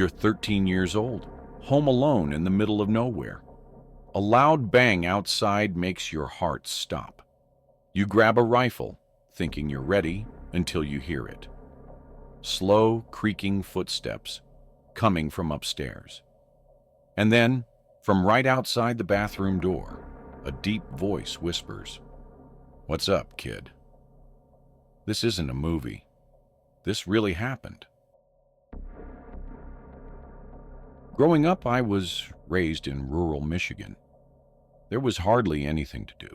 You're 13 years old, home alone in the middle of nowhere. A loud bang outside makes your heart stop. You grab a rifle, thinking you're ready, until you hear it. Slow, creaking footsteps coming from upstairs. And then, from right outside the bathroom door, a deep voice whispers, "What's up, kid?" This isn't a movie. This really happened. Growing up, I was raised in rural Michigan. There was hardly anything to do.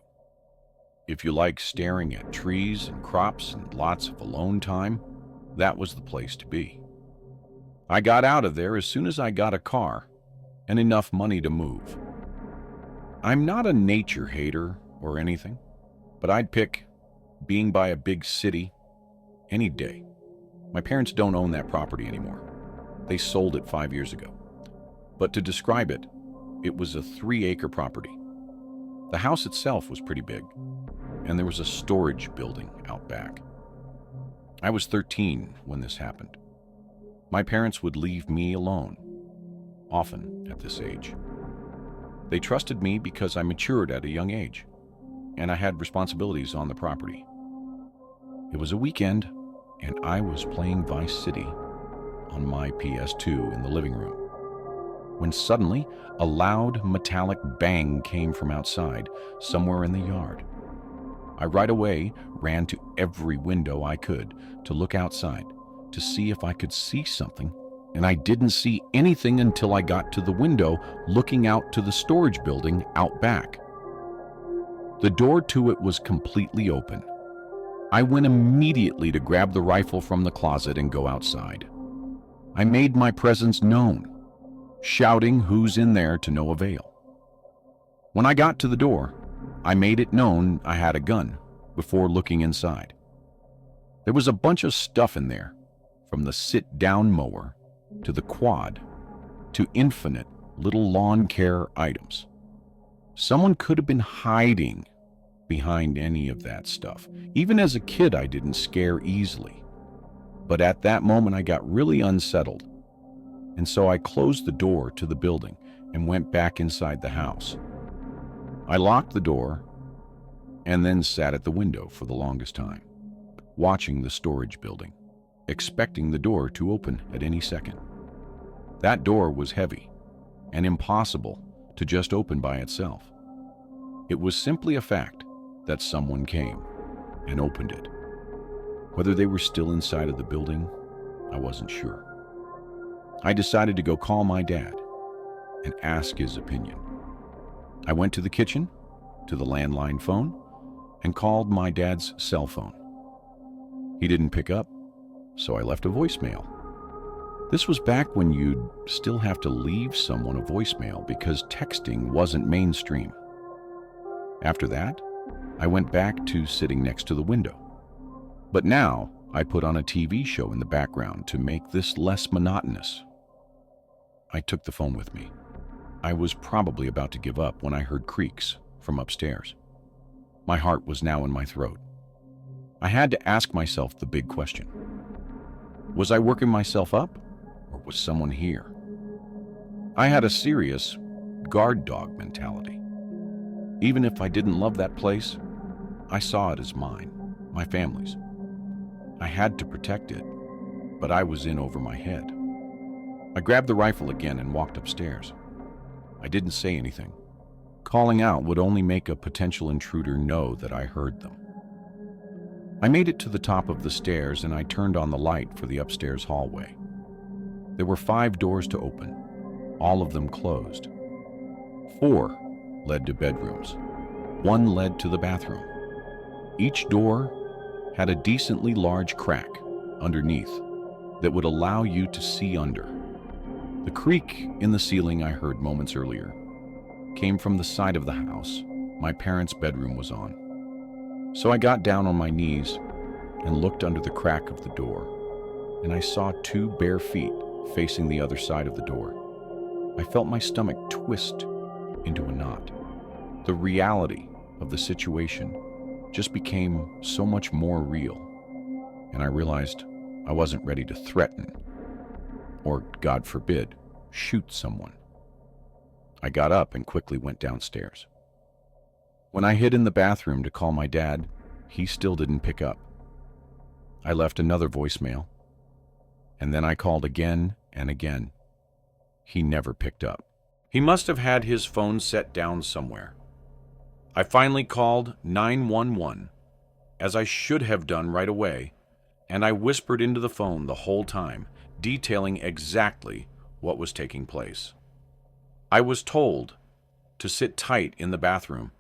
If you like staring at trees and crops and lots of alone time, that was the place to be. I got out of there as soon as I got a car and enough money to move. I'm not a nature hater or anything, but I'd pick being by a big city any day. My parents don't own that property anymore. They sold it 5 years ago. But to describe it, it was a 3-acre property. The house itself was pretty big, and there was a storage building out back. I was 13 when this happened. My parents would leave me alone, often at this age. They trusted me because I matured at a young age, and I had responsibilities on the property. It was a weekend, and I was playing Vice City on my PS2 in the living room, when suddenly a loud metallic bang came from outside, somewhere in the yard. I right away ran to every window I could to look outside to see if I could see something, and I didn't see anything until I got to the window looking out to the storage building out back. The door to it was completely open. I went immediately to grab the rifle from the closet and go outside. I made my presence known, shouting who's in there to no avail. When I got to the door, I made it known I had a gun before looking inside. There was a bunch of stuff in there, from the sit-down mower to the quad to infinite little lawn care items. Someone could have been hiding behind any of that stuff. Even as a kid, I didn't scare easily. But at that moment, I got really unsettled, and so I closed the door to the building and went back inside the house. I locked the door and then sat at the window for the longest time, watching the storage building, expecting the door to open at any second. That door was heavy and impossible to just open by itself. It was simply a fact that someone came and opened it. Whether they were still inside of the building, I wasn't sure. I decided to go call my dad and ask his opinion. I went to the kitchen, to the landline phone, and called my dad's cell phone. He didn't pick up, so I left a voicemail. This was back when you'd still have to leave someone a voicemail because texting wasn't mainstream. After that, I went back to sitting next to the window. But now, I put on a TV show in the background to make this less monotonous. I took the phone with me. I was probably about to give up when I heard creaks from upstairs. My heart was now in my throat. I had to ask myself the big question. Was I working myself up, or was someone here? I had a serious guard dog mentality. Even if I didn't love that place, I saw it as mine, my family's. I had to protect it, but I was in over my head. I grabbed the rifle again and walked upstairs. I didn't say anything. Calling out would only make a potential intruder know that I heard them. I made it to the top of the stairs and I turned on the light for the upstairs hallway. There were 5 doors to open, all of them closed. 4 led to bedrooms. 1 led to the bathroom. Each door had a decently large crack underneath that would allow you to see under. The creak in the ceiling I heard moments earlier came from the side of the house my parents' bedroom was on. So I got down on my knees and looked under the crack of the door, and I saw 2 bare feet facing the other side of the door. I felt my stomach twist into a knot. The reality of the situation just became so much more real, and I realized I wasn't ready to threaten. or, God forbid, shoot someone. I got up and quickly went downstairs. When I hid in the bathroom to call my dad, he still didn't pick up. I left another voicemail, and then I called again and again. He never picked up. He must have had his phone set down somewhere. I finally called 911, as I should have done right away, and I whispered into the phone the whole time, detailing exactly what was taking place. I was told to sit tight in the bathroom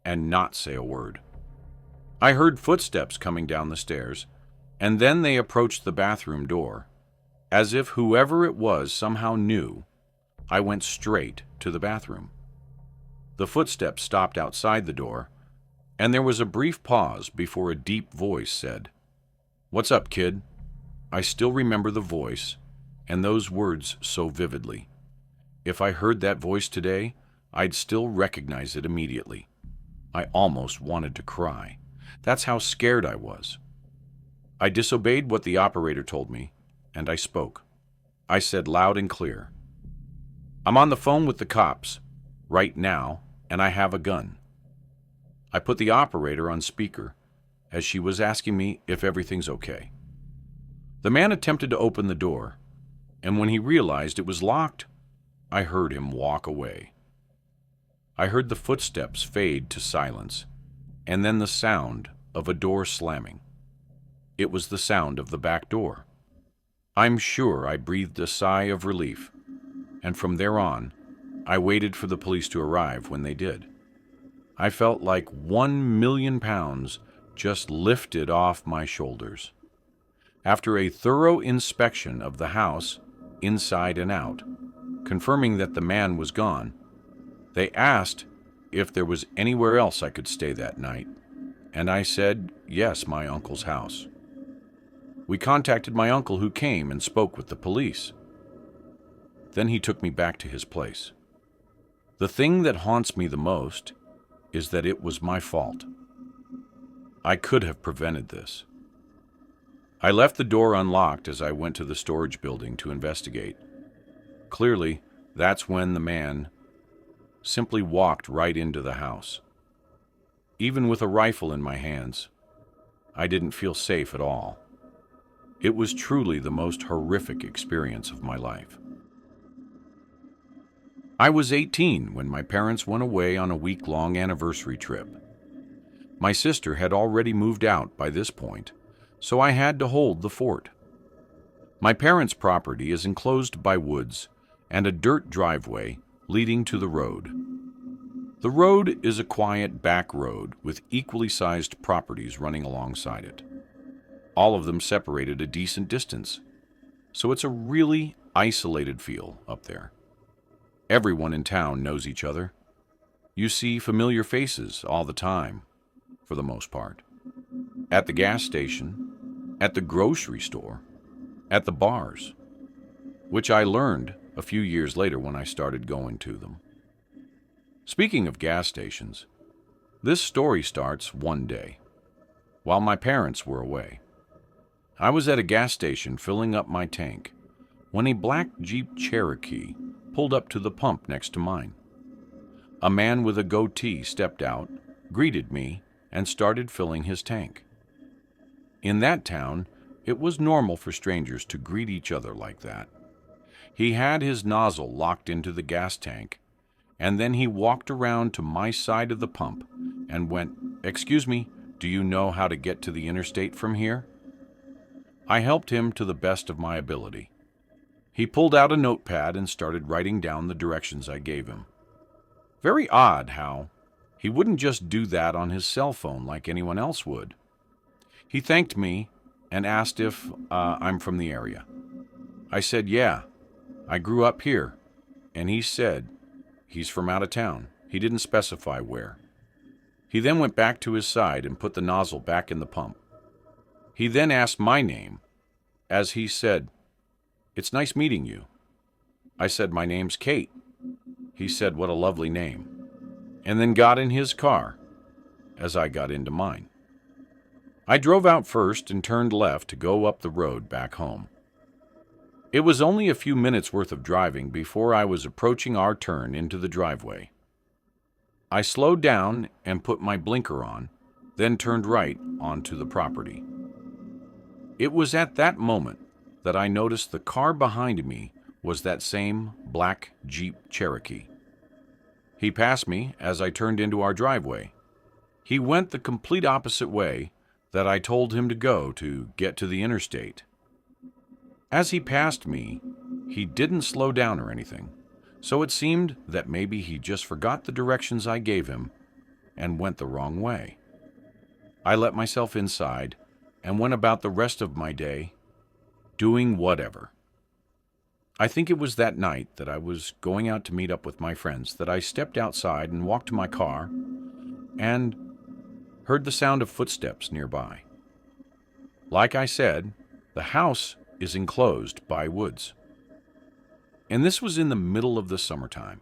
and not say a word. I heard footsteps coming down the stairs, and then they approached the bathroom door. As if whoever it was somehow knew, I went straight to the bathroom. The footsteps stopped outside the door, and there was a brief pause before a deep voice said, "What's up, kid?" I still remember the voice and those words so vividly. If I heard that voice today, I'd still recognize it immediately. I almost wanted to cry. That's how scared I was. I disobeyed what the operator told me, and I spoke. I said loud and clear, "I'm on the phone with the cops right now, and I have a gun." I put the operator on speaker as she was asking me if everything's okay. The man attempted to open the door, and when he realized it was locked, I heard him walk away. I heard the footsteps fade to silence, and then the sound of a door slamming. It was the sound of the back door. I'm sure I breathed a sigh of relief, and from there on, I waited for the police to arrive when they did. I felt like 1,000,000 pounds just lifted off my shoulders. After a thorough inspection of the house, inside and out, confirming that the man was gone, they asked if there was anywhere else I could stay that night, and I said, yes, my uncle's house. We contacted my uncle, who came and spoke with the police. Then he took me back to his place. The thing that haunts me the most is that it was my fault. I could have prevented this. I left the door unlocked as I went to the storage building to investigate. Clearly, that's when the man simply walked right into the house. Even with a rifle in my hands, I didn't feel safe at all. It was truly the most horrific experience of my life. I was 18 when my parents went away on a week-long anniversary trip. My sister had already moved out by this point, so I had to hold the fort. My parents' property is enclosed by woods and a dirt driveway leading to the road. The road is a quiet back road with equally sized properties running alongside it. All of them separated a decent distance, so it's a really isolated feel up there. Everyone in town knows each other. You see familiar faces all the time, for the most part. At the gas station, at the grocery store, at the bars, which I learned a few years later when I started going to them. Speaking of gas stations, this story starts one day, while my parents were away. I was at a gas station filling up my tank when a black Jeep Cherokee pulled up to the pump next to mine. A man with a goatee stepped out, greeted me, and started filling his tank. In that town, it was normal for strangers to greet each other like that. He had his nozzle locked into the gas tank, and then he walked around to my side of the pump and went, "Excuse me, do you know how to get to the interstate from here?" I helped him to the best of my ability. He pulled out a notepad and started writing down the directions I gave him. Very odd how he wouldn't just do that on his cell phone like anyone else would. He thanked me and asked if I'm from the area. I said, yeah, I grew up here. And he said he's from out of town. He didn't specify where. He then went back to his side and put the nozzle back in the pump. He then asked my name, as he said, "It's nice meeting you." I said, "My name's Kate." He said, "What a lovely name," and then got in his car as I got into mine. I drove out first and turned left to go up the road back home. It was only a few minutes worth of driving before I was approaching our turn into the driveway. I slowed down and put my blinker on, then turned right onto the property. It was at that moment that I noticed the car behind me was that same black Jeep Cherokee. He passed me as I turned into our driveway. He went the complete opposite way that I told him to go to get to the interstate. As he passed me, he didn't slow down or anything, so it seemed that maybe he just forgot the directions I gave him and went the wrong way. I let myself inside and went about the rest of my day doing whatever. I think it was that night that I was going out to meet up with my friends that I stepped outside and walked to my car and heard the sound of footsteps nearby. Like I said, the house is enclosed by woods. And this was in the middle of the summertime.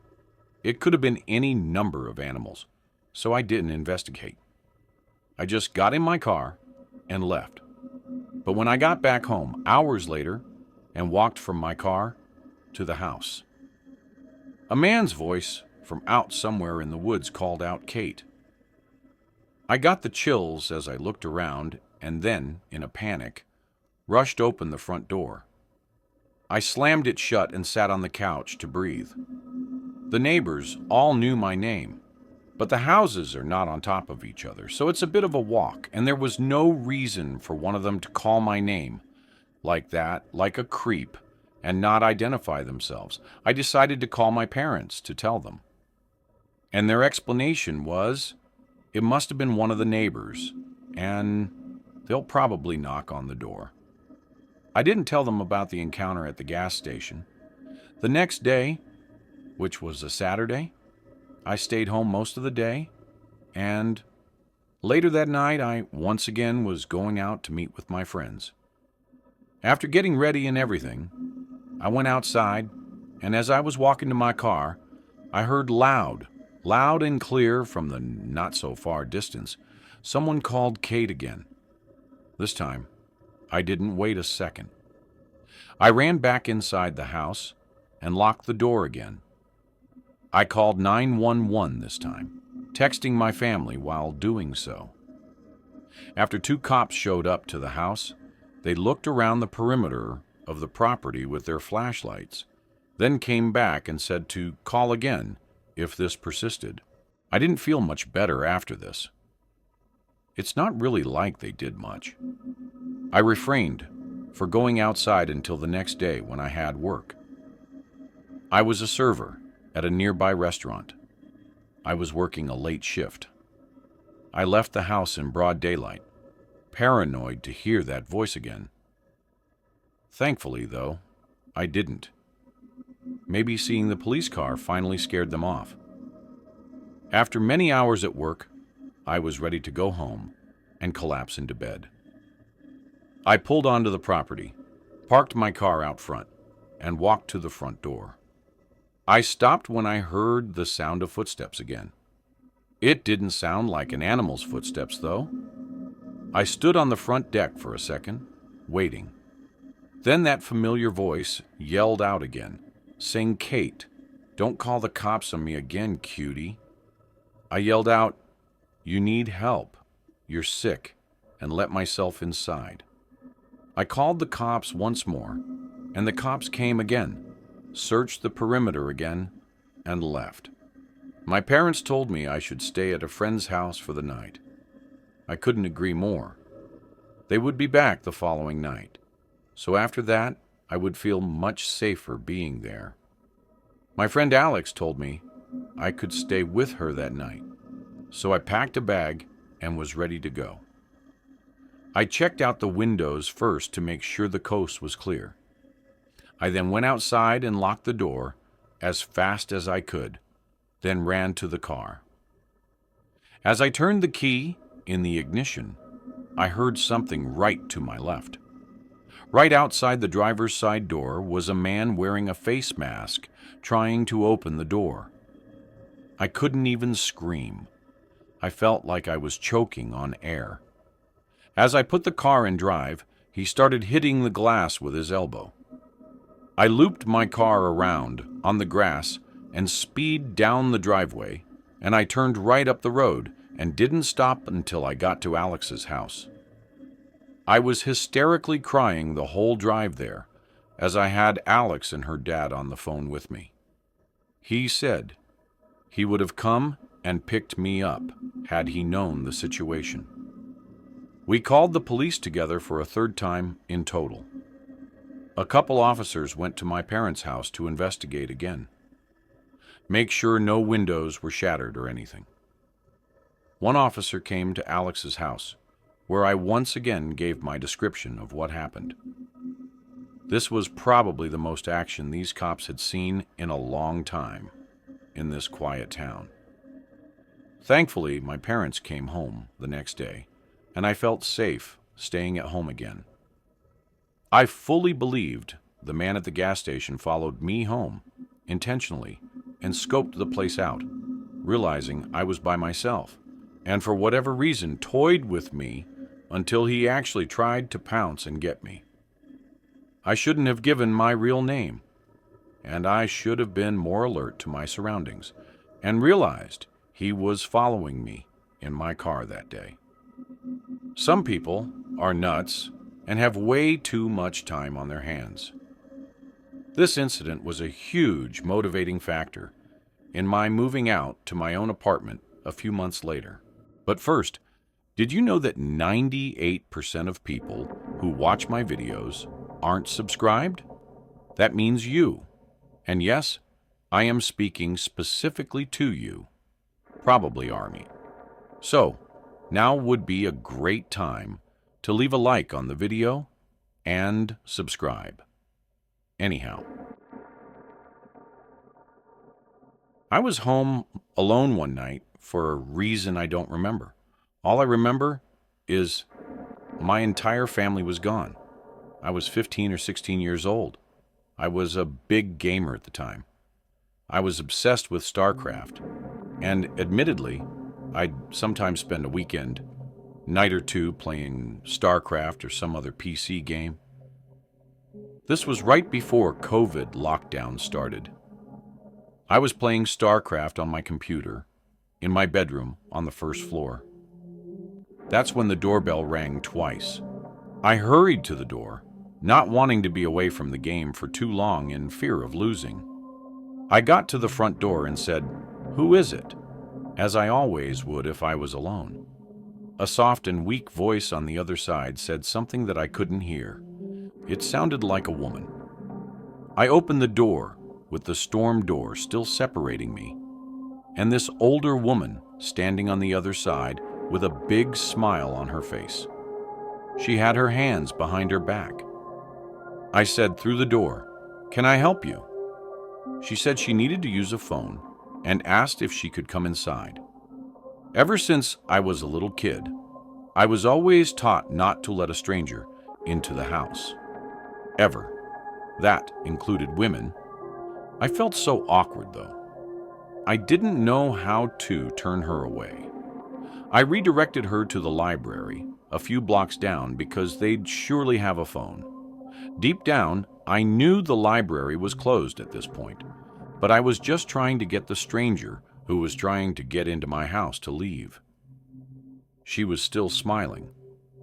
It could have been any number of animals, so I didn't investigate. I just got in my car and left. But when I got back home hours later and walked from my car to the house, a man's voice from out somewhere in the woods called out, "Kate." I got the chills as I looked around and then, in a panic, rushed open the front door. I slammed it shut and sat on the couch to breathe. The neighbors all knew my name, but the houses are not on top of each other, so it's a bit of a walk, and there was no reason for one of them to call my name like that, like a creep, and not identify themselves. I decided to call my parents to tell them. And their explanation was, it must have been one of the neighbors, and they'll probably knock on the door. I didn't tell them about the encounter at the gas station. The next day, which was a Saturday, I stayed home most of the day, and later that night I once again was going out to meet with my friends. After getting ready and everything, I went outside, and as I was walking to my car, I heard loud and clear from the not-so-far distance, someone called Kate again. This time, I didn't wait a second. I ran back inside the house and locked the door again. I called 911 this time, texting my family while doing so. After 2 cops showed up to the house, they looked around the perimeter of the property with their flashlights, then came back and said to call again if this persisted. I didn't feel much better after this. It's not really like they did much. I refrained for going outside until the next day when I had work. I was a server at a nearby restaurant. I was working a late shift. I left the house in broad daylight, paranoid to hear that voice again. Thankfully, though, I didn't. Maybe seeing the police car finally scared them off. After many hours at work, I was ready to go home and collapse into bed. I pulled onto the property, parked my car out front, and walked to the front door. I stopped when I heard the sound of footsteps again. It didn't sound like an animal's footsteps, though. I stood on the front deck for a second, waiting. Then that familiar voice yelled out again, saying, "Kate, don't call the cops on me again, cutie." I yelled out, "You need help. You're sick," and let myself inside. I called the cops once more, and the cops came again, searched the perimeter again, and left. My parents told me I should stay at a friend's house for the night. I couldn't agree more. They would be back the following night, so after that, I would feel much safer being there. My friend Alex told me I could stay with her that night, so I packed a bag and was ready to go. I checked out the windows first to make sure the coast was clear. I then went outside and locked the door as fast as I could, then ran to the car. As I turned the key in the ignition, I heard something right to my left. Right outside the driver's side door was a man wearing a face mask trying to open the door. I couldn't even scream. I felt like I was choking on air. As I put the car in drive, he started hitting the glass with his elbow. I looped my car around on the grass and speed down the driveway, and I turned right up the road and didn't stop until I got to Alex's house. I was hysterically crying the whole drive there, as I had Alex and her dad on the phone with me. He said he would have come and picked me up had he known the situation. We called the police together for a third time in total. A couple officers went to my parents' house to investigate again. Make sure no windows were shattered or anything. One officer came to Alex's house, where I once again gave my description of what happened. This was probably the most action these cops had seen in a long time in this quiet town. Thankfully, my parents came home the next day, and I felt safe staying at home again. I fully believed the man at the gas station followed me home intentionally and scoped the place out, realizing I was by myself, and for whatever reason toyed with me until he actually tried to pounce and get me. I shouldn't have given my real name, and I should have been more alert to my surroundings and realized he was following me in my car that day. Some people are nuts and have way too much time on their hands. This incident was a huge motivating factor in my moving out to my own apartment a few months later. But first, did you know that 98% of people who watch my videos aren't subscribed? That means you. And yes, I am speaking specifically to you, probably Army. So, now would be a great time to leave a like on the video and subscribe. Anyhow, I was home alone one night for a reason I don't remember. All I remember is my entire family was gone. I was 15 or 16 years old. I was a big gamer at the time. I was obsessed with StarCraft, and admittedly, I'd sometimes spend a weekend, night or two, playing StarCraft or some other PC game. This was right before COVID lockdown started. I was playing StarCraft on my computer, in my bedroom on the first floor. That's when the doorbell rang twice. I hurried to the door, not wanting to be away from the game for too long in fear of losing. I got to the front door and said, "Who is it?" as I always would if I was alone. A soft and weak voice on the other side said something that I couldn't hear. It sounded like a woman. I opened the door, with the storm door still separating me, and this older woman standing on the other side with a big smile on her face. She had her hands behind her back. I said through the door, "Can I help you?" She said she needed to use a phone and asked if she could come inside. Ever since I was a little kid, I was always taught not to let a stranger into the house. Ever. That included women. I felt so awkward, though. I didn't know how to turn her away. I redirected her to the library, a few blocks down, because they'd surely have a phone. Deep down, I knew the library was closed at this point, but I was just trying to get the stranger who was trying to get into my house to leave. She was still smiling,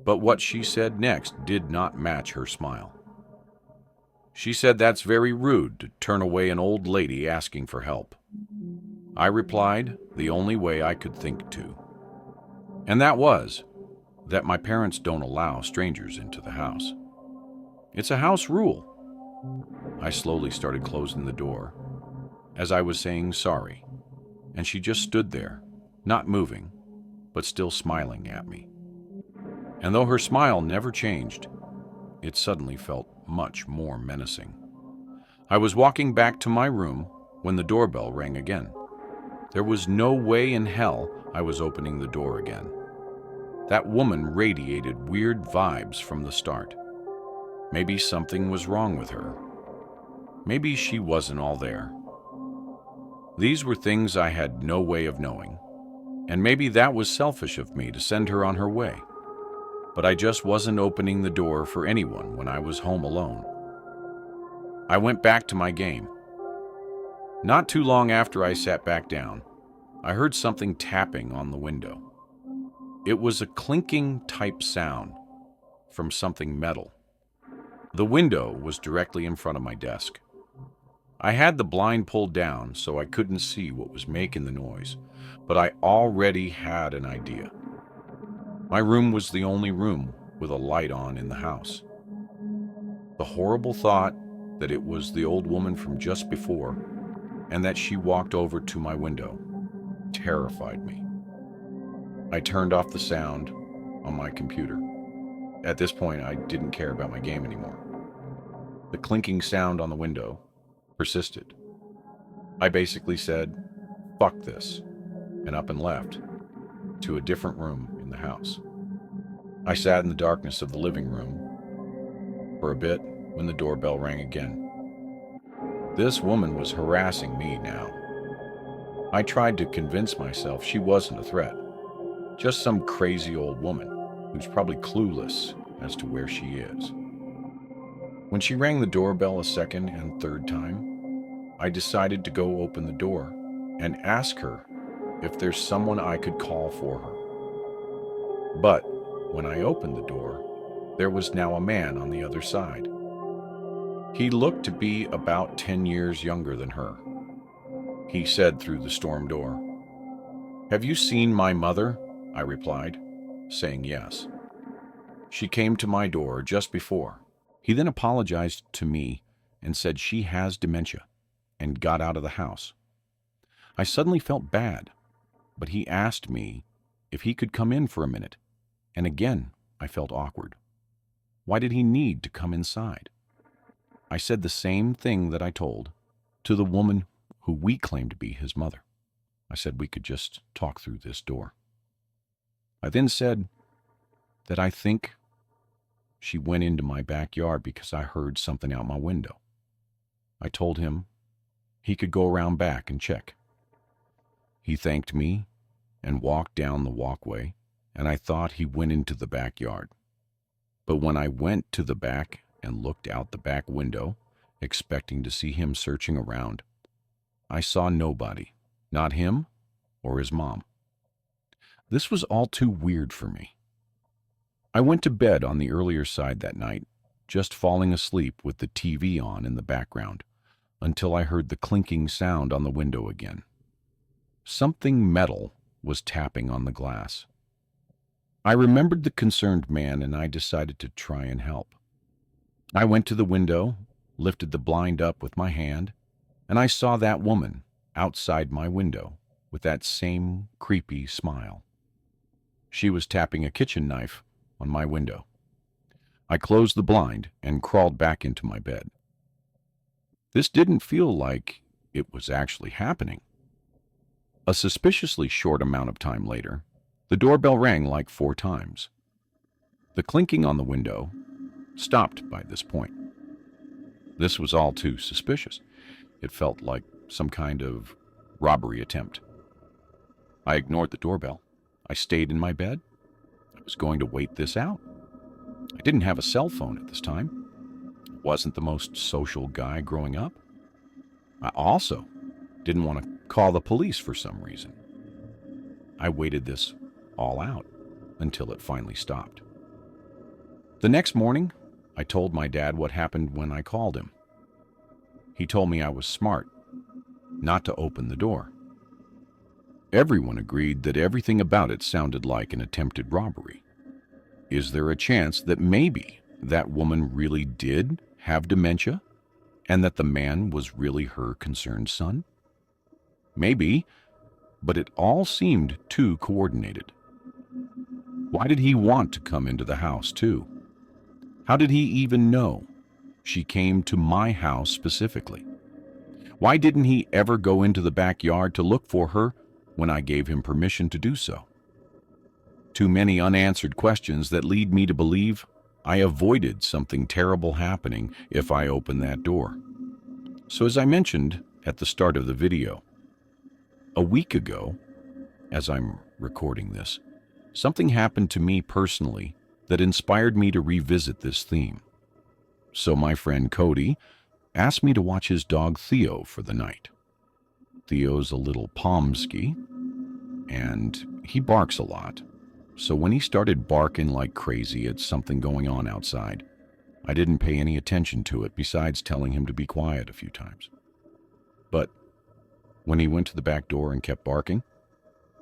but what she said next did not match her smile. She said that's very rude to turn away an old lady asking for help. I replied the only way I could think to, and that was that my parents don't allow strangers into the house. It's a house rule. I slowly started closing the door as I was saying sorry, and she just stood there, not moving, but still smiling at me. And though her smile never changed, it suddenly felt much more menacing. I was walking back to my room when the doorbell rang again. There was no way in hell I was opening the door again. That woman radiated weird vibes from the start. Maybe something was wrong with her. Maybe she wasn't all there. These were things I had no way of knowing, and maybe that was selfish of me to send her on her way. But I just wasn't opening the door for anyone when I was home alone. I went back to my game. Not too long after I sat back down, I heard something tapping on the window. It was a clinking type sound from something metal. The window was directly in front of my desk. I had the blind pulled down so I couldn't see what was making the noise, but I already had an idea. My room was the only room with a light on in the house. The horrible thought that it was the old woman from just before and that she walked over to my window terrified me. I turned off the sound on my computer. At this point, I didn't care about my game anymore. The clinking sound on the window persisted. I basically said, "Fuck this," and up and left to a different room in the house. I sat in the darkness of the living room for a bit when the doorbell rang again. This woman was harassing me now. I tried to convince myself she wasn't a threat, just some crazy old woman who's probably clueless as to where she is. When she rang the doorbell a second and third time, I decided to go open the door and ask her if there's someone I could call for her. But when I opened the door, there was now a man on the other side. He looked to be about 10 years younger than her. He said through the storm door, "Have you seen my mother?" I replied, saying yes. She came to my door just before. He then apologized to me and said she has dementia and got out of the house. I suddenly felt bad, but he asked me if he could come in for a minute, and again I felt awkward. Why did he need to come inside? I said the same thing that I told to the woman who we claimed to be his mother. I said we could just talk through this door. I then said that I think she went into my backyard because I heard something out my window. I told him he could go around back and check. He thanked me and walked down the walkway, and I thought he went into the backyard. But when I went to the back and looked out the back window, expecting to see him searching around, I saw nobody, not him or his mom. This was all too weird for me. I went to bed on the earlier side that night, just falling asleep with the TV on in the background, until I heard the clinking sound on the window again. Something metal was tapping on the glass. I remembered the concerned man, and I decided to try and help. I went to the window, lifted the blind up with my hand, and I saw that woman outside my window with that same creepy smile. She was tapping a kitchen knife on my window. I closed the blind and crawled back into my bed. This didn't feel like it was actually happening. A suspiciously short amount of time later, the doorbell rang like 4 times. The clinking on the window stopped by this point. This was all too suspicious. It felt like some kind of robbery attempt. I ignored the doorbell. I stayed in my bed. I was going to wait this out. I didn't have a cell phone at this time. I wasn't the most social guy growing up. I also didn't want to call the police for some reason. I waited this all out until it finally stopped. The next morning, I told my dad what happened when I called him. He told me I was smart not to open the door. Everyone agreed that everything about it sounded like an attempted robbery. Is there a chance that maybe that woman really did have dementia and that the man was really her concerned son? Maybe, but it all seemed too coordinated. Why did he want to come into the house too? How did he even know she came to my house specifically? Why didn't he ever go into the backyard to look for her when I gave him permission to do so? Too many unanswered questions that lead me to believe I avoided something terrible happening if I opened that door. So as I mentioned at the start of the video, a week ago, as I'm recording this, something happened to me personally that inspired me to revisit this theme. So my friend Cody asked me to watch his dog Theo for the night. Theo's a little pomsky, and he barks a lot. So when he started barking like crazy at something going on outside, I didn't pay any attention to it besides telling him to be quiet a few times. But when he went to the back door and kept barking,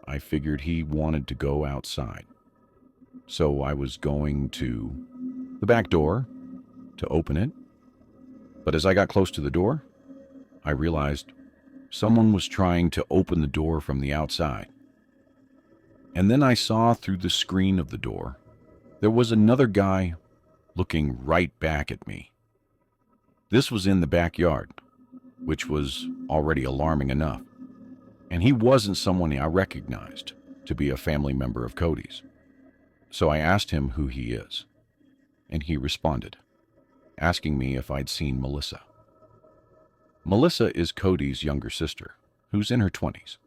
I figured he wanted to go outside. So I was going to the back door to open it, but as I got close to the door, I realized someone was trying to open the door from the outside. And then I saw through the screen of the door, there was another guy looking right back at me. This was in the backyard, which was already alarming enough. And he wasn't someone I recognized to be a family member of Cody's. So I asked him who he is, and he responded, asking me if I'd seen Melissa. Melissa is Cody's younger sister, who's in her 20s.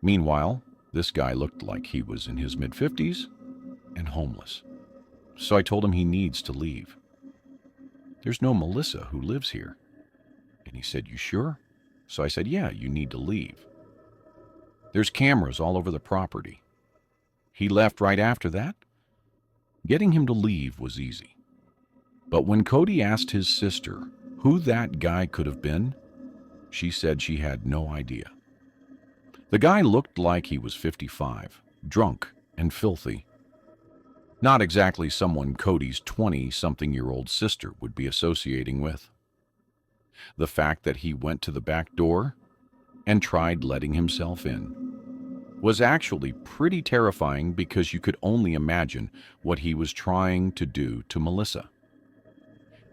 Meanwhile, this guy looked like he was in his mid-50s and homeless. So I told him he needs to leave. There's no Melissa who lives here. And he said, "You sure?" So I said, "Yeah, you need to leave. There's cameras all over the property." He left right after that. Getting him to leave was easy. But when Cody asked his sister who that guy could have been, she said she had no idea. The guy looked like he was 55, drunk and filthy. Not exactly someone Cody's 20-something-year-old sister would be associating with. The fact that he went to the back door and tried letting himself in was actually pretty terrifying because you could only imagine what he was trying to do to Melissa.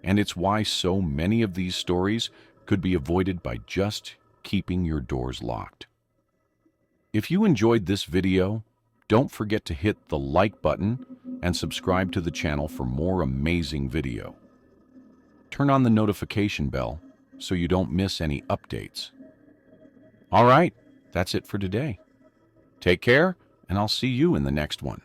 And it's why so many of these stories could be avoided by just keeping your doors locked. If you enjoyed this video, don't forget to hit the like button and subscribe to the channel for more amazing video. Turn on the notification bell so you don't miss any updates. All right, that's it for today. Take care, and I'll see you in the next one.